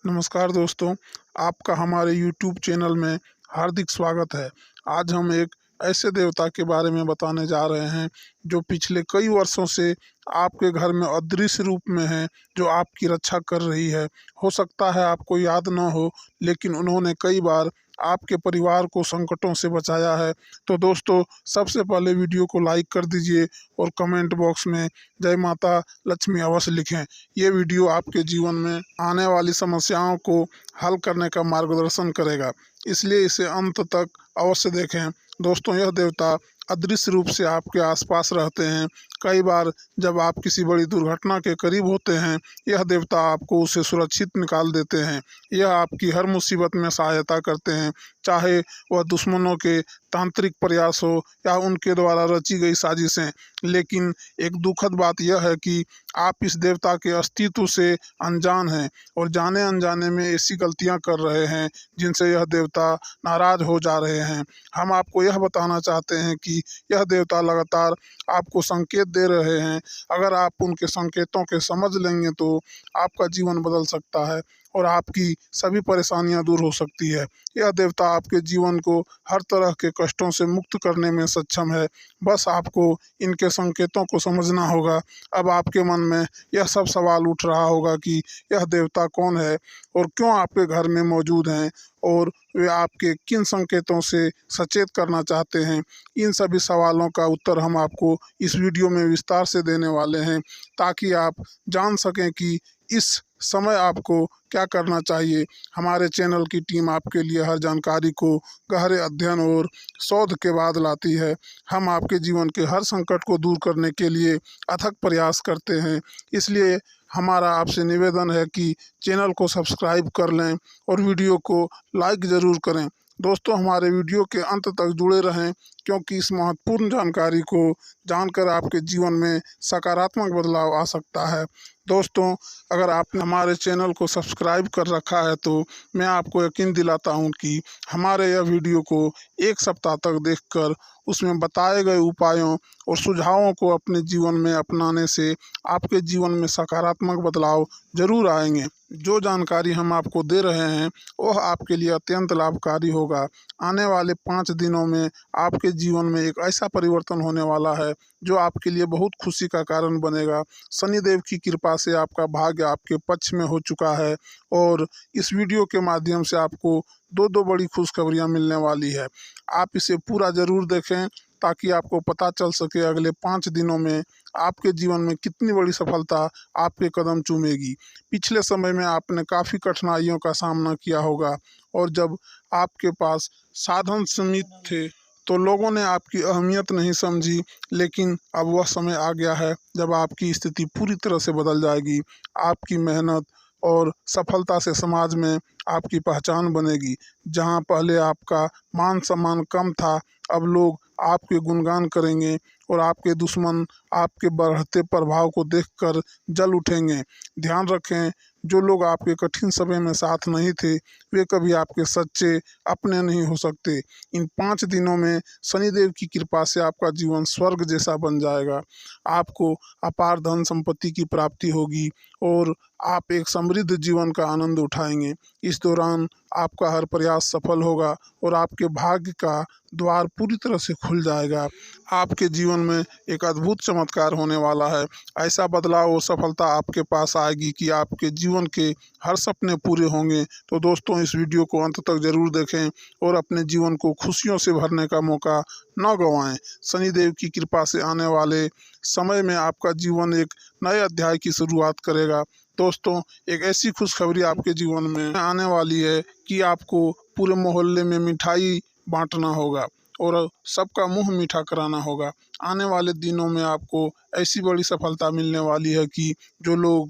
नमस्कार दोस्तों, आपका हमारे YouTube चैनल में हार्दिक स्वागत है। आज हम एक ऐसे देवता के बारे में बताने जा रहे हैं जो पिछले कई वर्षों से आपके घर में अदृश्य रूप में है, जो आपकी रक्षा कर रही है। हो सकता है आपको याद न हो, लेकिन उन्होंने कई बार आपके परिवार को संकटों से बचाया है। तो दोस्तों, सबसे पहले वीडियो को लाइक कर दीजिए और कमेंट बॉक्स में जय माता लक्ष्मी अवश्य लिखें। ये वीडियो आपके जीवन में आने वाली समस्याओं को हल करने का मार्गदर्शन करेगा, इसलिए इसे अंत तक अवश्य देखें। दोस्तों, यह देवता अदृश्य रूप से आपके आसपास रहते हैं। कई बार जब आप किसी बड़ी दुर्घटना के करीब होते हैं, यह देवता आपको उसे सुरक्षित निकाल देते हैं। यह आपकी हर मुसीबत में सहायता करते हैं, चाहे वह दुश्मनों के तांत्रिक प्रयास हो या उनके द्वारा रची गई साजिशें। लेकिन एक दुखद बात यह है कि आप इस देवता के अस्तित्व से अनजान हैं और जाने अनजाने में ऐसी गलतियां कर रहे हैं जिनसे यह देवता नाराज हो जा रहे हैं। हम आपको यह बताना चाहते हैं कि यह देवता लगातार आपको संकेत दे रहे हैं। अगर आप उनके संकेतों के समझ लेंगे तो आपका जीवन बदल सकता है और आपकी सभी परेशानियां दूर हो सकती है। यह देवता आपके जीवन को हर तरह के कष्टों से मुक्त करने में सक्षम है। बस आपको इनके संकेतों को समझना होगा। अब आपके मन में यह सब सवाल उठ रहा होगा कि यह देवता कौन है और क्यों आपके घर में मौजूद हैं, और वे आपके किन संकेतों से सचेत करना चाहते हैं। इन सभी सवालों का उत्तर हम आपको इस वीडियो में विस्तार से देने वाले हैं, ताकि आप जान सकें कि इस समय आपको क्या करना चाहिए। हमारे चैनल की टीम आपके लिए हर जानकारी को गहरे अध्ययन और शोध के बाद लाती है। हम आपके जीवन के हर संकट को दूर करने के लिए अथक प्रयास करते हैं, इसलिए हमारा आपसे निवेदन है कि चैनल को सब्सक्राइब कर लें और वीडियो को लाइक ज़रूर करें। दोस्तों, हमारे वीडियो के अंत तक जुड़े रहें, क्योंकि इस महत्वपूर्ण जानकारी को जानकर आपके जीवन में सकारात्मक बदलाव आ सकता है। दोस्तों, अगर आपने हमारे चैनल को सब्सक्राइब कर रखा है तो मैं आपको यकीन दिलाता हूं कि हमारे यह वीडियो को एक सप्ताह तक देखकर उसमें बताए गए उपायों और सुझावों को अपने जीवन में अपनाने से आपके जीवन में सकारात्मक बदलाव जरूर आएंगे। जो जानकारी हम आपको दे रहे हैं वह आपके लिए अत्यंत लाभकारी होगा। आने वाले 5 दिनों में आपके जीवन में एक ऐसा परिवर्तन होने वाला है जो आपके लिए बहुत खुशी का कारण बनेगा। शनिदेव की कृपा से आपका भाग्य आपके पक्ष में हो चुका है और इस वीडियो के माध्यम से आपको दो बड़ी खुशखबरियां मिलने वाली है। आप इसे पूरा ज़रूर देखें, ताकि आपको पता चल सके अगले 5 दिनों में आपके जीवन में कितनी बड़ी सफलता आपके कदम चूमेगी। पिछले समय में आपने काफ़ी कठिनाइयों का सामना किया होगा, और जब आपके पास साधन सीमित थे तो लोगों ने आपकी अहमियत नहीं समझी। लेकिन अब वह समय आ गया है जब आपकी स्थिति पूरी तरह से बदल जाएगी। आपकी मेहनत और सफलता से समाज में आपकी पहचान बनेगी। जहां पहले आपका मान सम्मान कम था, अब लोग आपके गुणगान करेंगे और आपके दुश्मन आपके बढ़ते प्रभाव को देखकर जल उठेंगे। ध्यान रखें, जो लोग आपके कठिन समय में साथ नहीं थे, वे कभी आपके सच्चे अपने नहीं हो सकते। इन 5 दिनों में शनिदेव की कृपा से आपका जीवन स्वर्ग जैसा बन जाएगा। आपको अपार धन संपत्ति की प्राप्ति होगी और आप एक समृद्ध जीवन का आनंद उठाएंगे। इस दौरान आपका हर प्रयास सफल होगा और आपके भाग्य का द्वार पूरी तरह से खुल जाएगा। आपके जीवन में एक अद्भुत चमत्कार होने वाला है। ऐसा बदलाव और सफलता आपके पास आएगी कि आपके जीवन के हर सपने पूरे होंगे। तो दोस्तों, इस वीडियो को अंत तक जरूर देखें और अपने जीवन को खुशियों से भरने का मौका न गंवाएं। शनिदेव की कृपा से आने वाले समय में आपका जीवन एक नए अध्याय की शुरुआत करेगा। दोस्तों, एक ऐसी खुशखबरी आपके जीवन में आने वाली है कि आपको पूरे मोहल्ले में मिठाई बांटना होगा और सबका मुंह मीठा कराना होगा। आने वाले दिनों में आपको ऐसी बड़ी सफलता मिलने वाली है कि जो लोग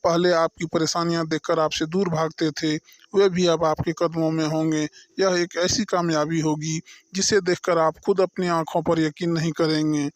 पहले आपकी परेशानियां देखकर आपसे दूर भागते थे, वे भी अब आपके कदमों में होंगे। यह एक ऐसी कामयाबी होगी जिसे देखकर आप खुद अपनी आंखों पर यकीन नहीं करेंगे।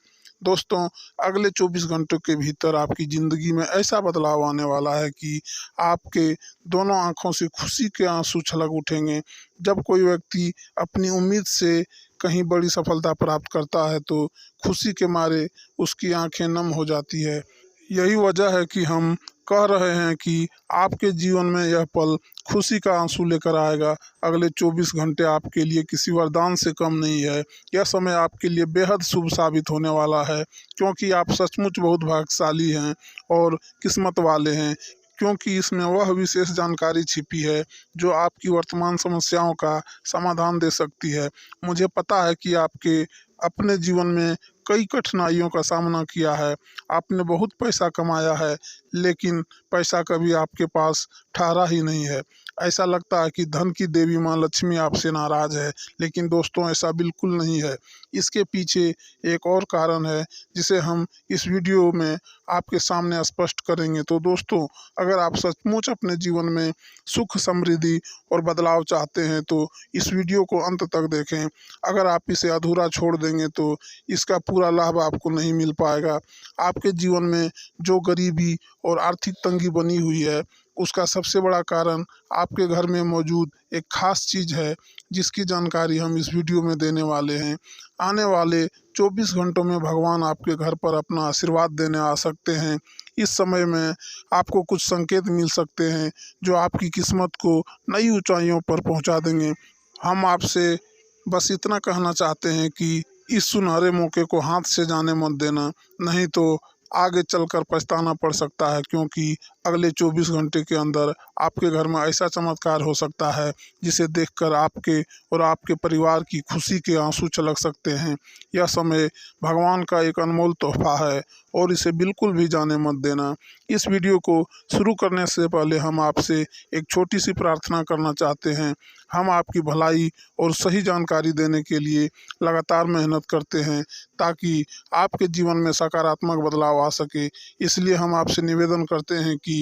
दोस्तों, अगले 24 घंटों के भीतर आपकी ज़िंदगी में ऐसा बदलाव आने वाला है कि आपके दोनों आंखों से खुशी के आंसू छलक उठेंगे। जब कोई व्यक्ति अपनी उम्मीद से कहीं बड़ी सफलता प्राप्त करता है तो खुशी के मारे उसकी आंखें नम हो जाती है। यही वजह है कि हम कह रहे हैं कि आपके जीवन में यह पल खुशी का आंसू लेकर आएगा। अगले 24 घंटे आपके लिए किसी वरदान से कम नहीं है। यह समय आपके लिए बेहद शुभ साबित होने वाला है, क्योंकि आप सचमुच बहुत भाग्यशाली हैं और किस्मत वाले हैं, क्योंकि इसमें वह विशेष जानकारी छिपी है जो आपकी वर्तमान समस्याओं का समाधान दे सकती है। मुझे पता है कि आपके अपने जीवन में कई कठिनाइयों का सामना किया है। आपने बहुत पैसा कमाया है, लेकिन पैसा कभी आपके पास ठहरा ही नहीं है। ऐसा लगता है कि धन की देवी माँ लक्ष्मी आपसे नाराज है, लेकिन दोस्तों ऐसा बिल्कुल नहीं है। इसके पीछे एक और कारण है, जिसे हम इस वीडियो में आपके सामने स्पष्ट करेंगे। तो दोस्तों, अगर आप सचमुच अपने जीवन में सुख, समृद्धि और बदलाव चाहते हैं तो इस वीडियो को अंत तक देखें। अगर आप इसे अधूरा छोड़ देंगे तो इसका पूरा लाभ आपको नहीं मिल पाएगा। आपके जीवन में जो गरीबी और आर्थिक तंगी बनी हुई है, उसका सबसे बड़ा कारण आपके घर में मौजूद एक खास चीज़ है, जिसकी जानकारी हम इस वीडियो में देने वाले हैं। आने वाले 24 घंटों में भगवान आपके घर पर अपना आशीर्वाद देने आ सकते हैं। इस समय में आपको कुछ संकेत मिल सकते हैं जो आपकी किस्मत को नई ऊंचाइयों पर पहुंचा देंगे। हम आपसे बस इतना कहना चाहते हैं कि इस सुनहरे मौके को हाथ से जाने मत देना, नहीं तो आगे चलकर पछताना पड़ सकता है, क्योंकि अगले 24 घंटे के अंदर आपके घर में ऐसा चमत्कार हो सकता है जिसे देखकर आपके और आपके परिवार की खुशी के आंसू छलक सकते हैं। यह समय भगवान का एक अनमोल तोहफा है और इसे बिल्कुल भी जाने मत देना। इस वीडियो को शुरू करने से पहले हम आपसे एक छोटी सी प्रार्थना करना चाहते हैं। हम आपकी भलाई और सही जानकारी देने के लिए लगातार मेहनत करते हैं, ताकि आपके जीवन में सकारात्मक बदलाव आ सके। इसलिए हम आपसे निवेदन करते हैं कि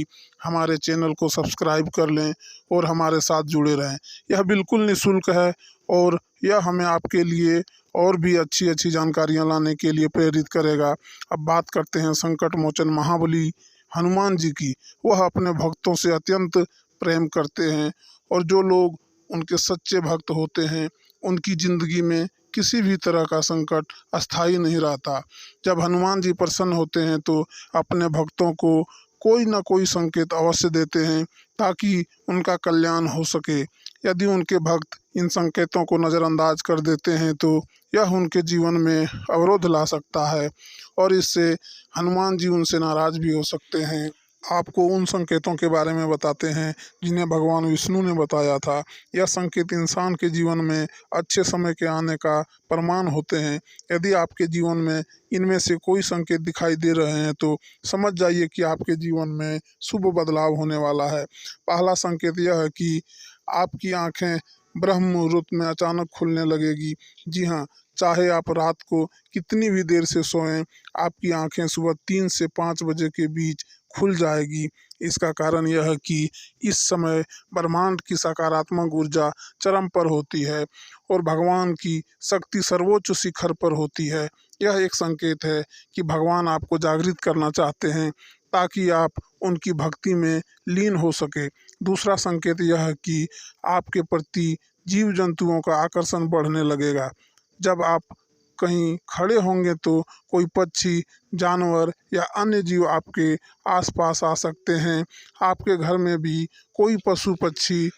हमारे चैनल को सब्सक्राइब कर लें और हमारे साथ जुड़े रहें। यह बिल्कुल निःशुल्क है और यह हमें आपके लिए और भी अच्छी अच्छी जानकारियाँ लाने के लिए प्रेरित करेगा। अब बात करते हैं संकट मोचन महाबली हनुमान जी की। वह अपने भक्तों से अत्यंत प्रेम करते हैं, और जो लोग उनके सच्चे भक्त होते हैं, उनकी ज़िंदगी में किसी भी तरह का संकट अस्थायी नहीं रहता। जब हनुमान जी प्रसन्न होते हैं तो अपने भक्तों को कोई ना कोई संकेत अवश्य देते हैं, ताकि उनका कल्याण हो सके। यदि उनके भक्त इन संकेतों को नज़रअंदाज कर देते हैं तो यह उनके जीवन में अवरोध ला सकता है, और इससे हनुमान जी उनसे नाराज भी हो सकते हैं। आपको उन संकेतों के बारे में बताते हैं जिन्हें भगवान विष्णु ने बताया था। यह संकेत इंसान के जीवन में अच्छे समय के आने का प्रमाण होते हैं। यदि आपके जीवन में इनमें से कोई संकेत दिखाई दे रहे हैं तो समझ जाइए कि आपके जीवन में शुभ बदलाव होने वाला है। पहला संकेत यह है कि आपकी आंखें ब्रह्म मुहूर्त में अचानक खुलने लगेगी। जी हाँ, चाहे आप रात को कितनी भी देर से सोएं, आपकी आंखें सुबह 3 से 5 बजे के बीच खुल जाएगी। इसका कारण यह है कि इस समय ब्रह्मांड की सकारात्मक ऊर्जा चरम पर होती है और भगवान की शक्ति सर्वोच्च शिखर पर होती है। यह एक संकेत है कि भगवान आपको जागृत करना चाहते हैं, ताकि आप उनकी भक्ति में लीन हो सके। दूसरा संकेत यह है कि आपके प्रति जीव जंतुओं का आकर्षण बढ़ने लगेगा। जब आप कहीं खड़े होंगे तो कोई पक्षी, जानवर या अन्य जीव आपके आसपास आ सकते हैं। आपके घर में भी कोई पशु पक्षी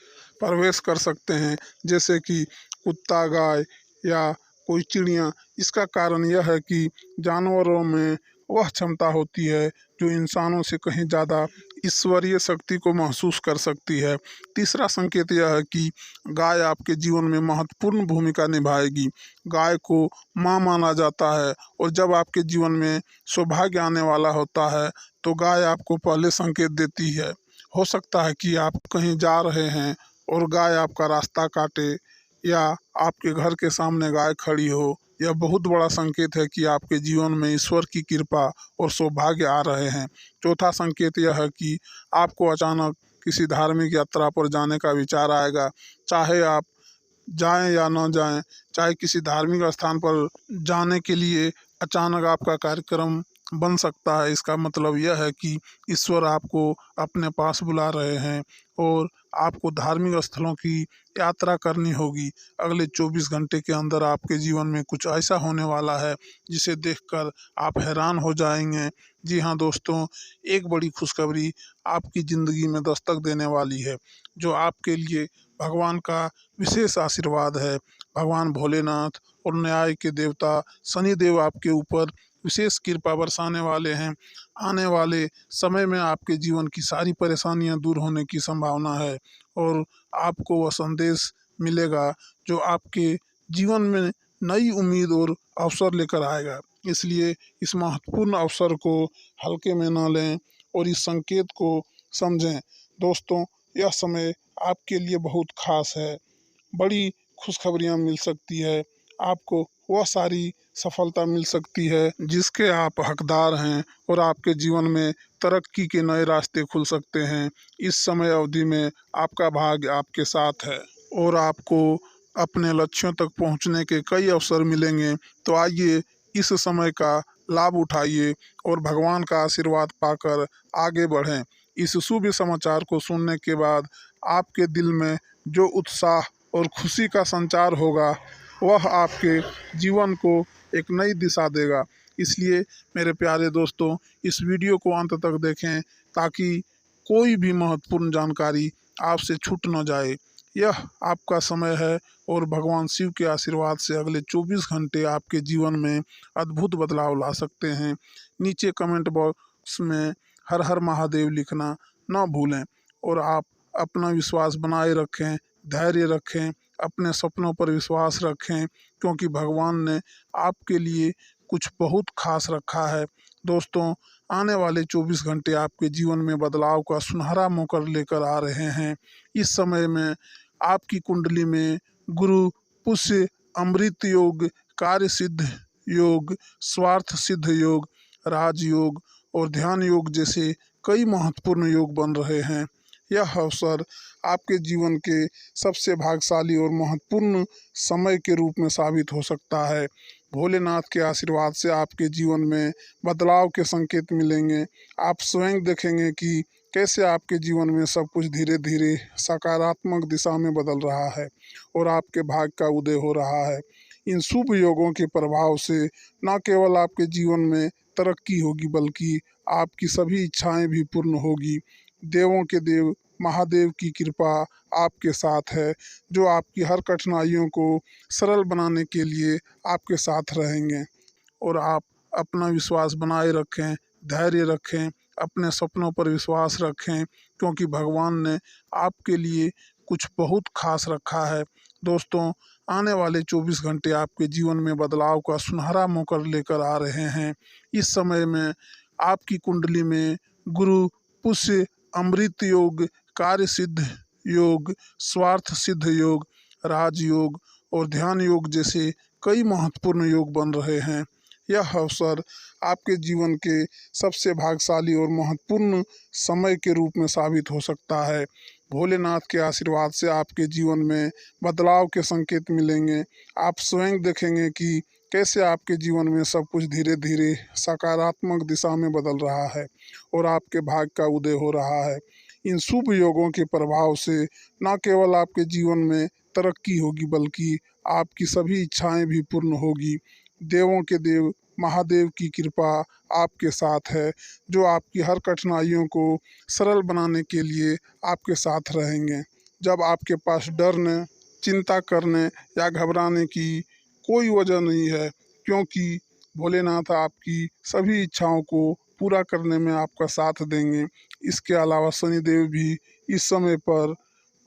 प्रवेश कर सकते हैं, जैसे कि कुत्ता, गाय या कोई चिड़िया। इसका कारण यह है कि जानवरों में वह क्षमता होती है जो इंसानों से कहीं ज़्यादा ईश्वरीय शक्ति को महसूस कर सकती है। तीसरा संकेत यह है कि गाय आपके जीवन में महत्वपूर्ण भूमिका निभाएगी। गाय को माँ माना जाता है, और जब आपके जीवन में सौभाग्य आने वाला होता है तो गाय आपको पहले संकेत देती है। हो सकता है कि आप कहीं जा रहे हैं और गाय आपका रास्ता काटे, या आपके घर के सामने गाय खड़ी हो। यह बहुत बड़ा संकेत है कि आपके जीवन में ईश्वर की कृपा और सौभाग्य आ रहे हैं। चौथा संकेत यह है कि आपको अचानक किसी धार्मिक यात्रा पर जाने का विचार आएगा। चाहे आप जाएं या न जाएं, चाहे किसी धार्मिक स्थान पर जाने के लिए अचानक आपका कार्यक्रम बन सकता है। इसका मतलब यह है कि ईश्वर आपको अपने पास बुला रहे हैं और आपको धार्मिक स्थलों की यात्रा करनी होगी। अगले 24 घंटे के अंदर आपके जीवन में कुछ ऐसा होने वाला है जिसे देखकर आप हैरान हो जाएंगे। जी हाँ दोस्तों, एक बड़ी खुशखबरी आपकी ज़िंदगी में दस्तक देने वाली है, जो आपके लिए भगवान का विशेष आशीर्वाद है। भगवान भोलेनाथ और न्याय के देवता शनिदेव आपके ऊपर विशेष कृपा बरसाने वाले हैं। आने वाले समय में आपके जीवन की सारी परेशानियां दूर होने की संभावना है और आपको वह संदेश मिलेगा जो आपके जीवन में नई उम्मीद और अवसर लेकर आएगा। इसलिए इस महत्वपूर्ण अवसर को हल्के में न लें और इस संकेत को समझें। दोस्तों, यह समय आपके लिए बहुत खास है। बड़ी खुशखबरियां मिल सकती है, आपको वह सारी सफलता मिल सकती है जिसके आप हकदार हैं और आपके जीवन में तरक्की के नए रास्ते खुल सकते हैं। इस समय अवधि में आपका भाग्य आपके साथ है और आपको अपने लक्ष्यों तक पहुंचने के कई अवसर मिलेंगे। तो आइए इस समय का लाभ उठाइए और भगवान का आशीर्वाद पाकर आगे बढ़ें। इस शुभ समाचार को सुनने के बाद आपके दिल में जो उत्साह और खुशी का संचार होगा, वह आपके जीवन को एक नई दिशा देगा। इसलिए मेरे प्यारे दोस्तों, इस वीडियो को अंत तक देखें ताकि कोई भी महत्वपूर्ण जानकारी आपसे छूट न जाए। यह आपका समय है और भगवान शिव के आशीर्वाद से अगले 24 घंटे आपके जीवन में अद्भुत बदलाव ला सकते हैं। नीचे कमेंट बॉक्स में हर हर महादेव लिखना न भूलें और आप अपना विश्वास बनाए रखें, धैर्य रखें, अपने सपनों पर विश्वास रखें, क्योंकि भगवान ने आपके लिए कुछ बहुत खास रखा है। दोस्तों, आने वाले 24 घंटे आपके जीवन में बदलाव का सुनहरा मौका लेकर आ रहे हैं। इस समय में आपकी कुंडली में गुरु पुष्य अमृत योग, कार्य सिद्ध योग, स्वार्थ सिद्ध योग, राजयोग और ध्यान योग जैसे कई महत्वपूर्ण योग बन रहे हैं। यह अवसर आपके जीवन के सबसे भाग्यशाली और महत्वपूर्ण समय के रूप में साबित हो सकता है। भोलेनाथ के आशीर्वाद से आपके जीवन में बदलाव के संकेत मिलेंगे। आप स्वयं देखेंगे कि कैसे आपके जीवन में सब कुछ धीरे धीरे सकारात्मक दिशा में बदल रहा है और आपके भाग्य का उदय हो रहा है। इन शुभ योगों के प्रभाव से न केवल आपके जीवन में तरक्की होगी, बल्कि आपकी सभी इच्छाएं भी पूर्ण होगी। देवों के देव महादेव की कृपा आपके साथ है, जो आपकी हर कठिनाइयों को सरल बनाने के लिए आपके साथ रहेंगे। और आप अपना विश्वास बनाए रखें, धैर्य रखें, अपने सपनों पर विश्वास रखें, क्योंकि भगवान ने आपके लिए कुछ बहुत खास रखा है। दोस्तों, आने वाले 24 घंटे आपके जीवन में बदलाव का सुनहरा मौका लेकर आ रहे हैं। इस समय में आपकी कुंडली में गुरु पुष्य अमृत योग, कार्य सिद्ध योग, स्वार्थ सिद्ध योग, राजयोग और ध्यान योग जैसे कई महत्वपूर्ण योग बन रहे हैं। यह अवसर आपके जीवन के सबसे भाग्यशाली और महत्वपूर्ण समय के रूप में साबित हो सकता है। भोलेनाथ के आशीर्वाद से आपके जीवन में बदलाव के संकेत मिलेंगे। आप स्वयं देखेंगे कि कैसे आपके जीवन में सब कुछ धीरे धीरे सकारात्मक दिशा में बदल रहा है और आपके भाग्य का उदय हो रहा है। इन शुभ योगों के प्रभाव से न केवल आपके जीवन में तरक्की होगी, बल्कि आपकी सभी इच्छाएं भी पूर्ण होगी। देवों के देव महादेव की कृपा आपके साथ है, जो आपकी हर कठिनाइयों को सरल बनाने के लिए आपके साथ रहेंगे। जब आपके पास डरने, चिंता करने या घबराने की कोई वजह नहीं है, क्योंकि भोलेनाथ आपकी सभी इच्छाओं को पूरा करने में आपका साथ देंगे। इसके अलावा शनिदेव भी इस समय पर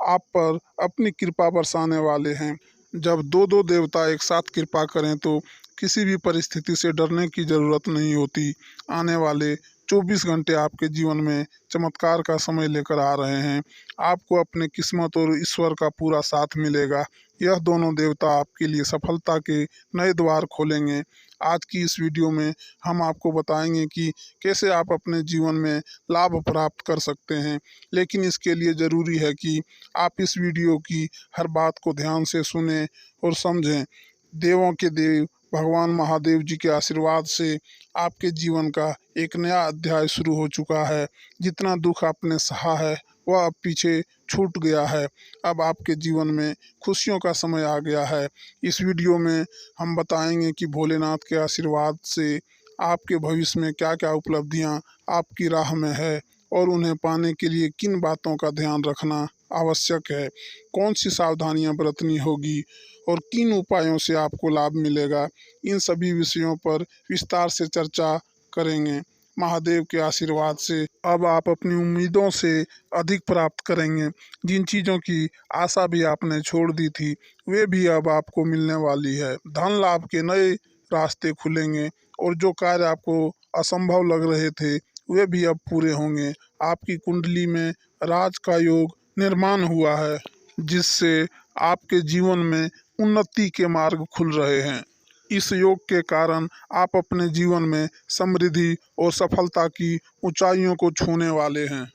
आप पर अपनी कृपा बरसाने वाले हैं। जब दो दो देवता एक साथ कृपा करें तो किसी भी परिस्थिति से डरने की ज़रूरत नहीं होती। आने वाले 24 घंटे आपके जीवन में चमत्कार का समय लेकर आ रहे हैं। आपको अपने किस्मत और ईश्वर का पूरा साथ मिलेगा। यह दोनों देवता आपके लिए सफलता के नए द्वार खोलेंगे। आज की इस वीडियो में हम आपको बताएंगे कि कैसे आप अपने जीवन में लाभ प्राप्त कर सकते हैं, लेकिन इसके लिए ज़रूरी है कि आप इस वीडियो की हर बात को ध्यान से सुनें और समझें। देवों के देव भगवान महादेव जी के आशीर्वाद से आपके जीवन का एक नया अध्याय शुरू हो चुका है। जितना दुख आपने सहा है वह अब पीछे छूट गया है। अब आपके जीवन में खुशियों का समय आ गया है। इस वीडियो में हम बताएंगे कि भोलेनाथ के आशीर्वाद से आपके भविष्य में क्या क्या उपलब्धियां आपकी राह में है और उन्हें पाने के लिए किन बातों का ध्यान रखना आवश्यक है, कौन सी सावधानियां बरतनी होगी और किन उपायों से आपको लाभ मिलेगा। इन सभी विषयों पर विस्तार से चर्चा करेंगे। महादेव के आशीर्वाद से अब आप अपनी उम्मीदों से अधिक प्राप्त करेंगे। जिन चीज़ों की आशा भी आपने छोड़ दी थी वे भी अब आपको मिलने वाली है। धन लाभ के नए रास्ते खुलेंगे और जो कार्य आपको असंभव लग रहे थे वे भी अब पूरे होंगे। आपकी कुंडली में राज का योग निर्माण हुआ है, जिससे आपके जीवन में उन्नति के मार्ग खुल रहे हैं। इस योग के कारण आप अपने जीवन में समृद्धि और सफलता की ऊंचाइयों को छूने वाले हैं।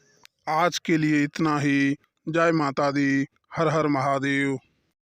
आज के लिए इतना ही। जय माता दी। हर हर महादेव।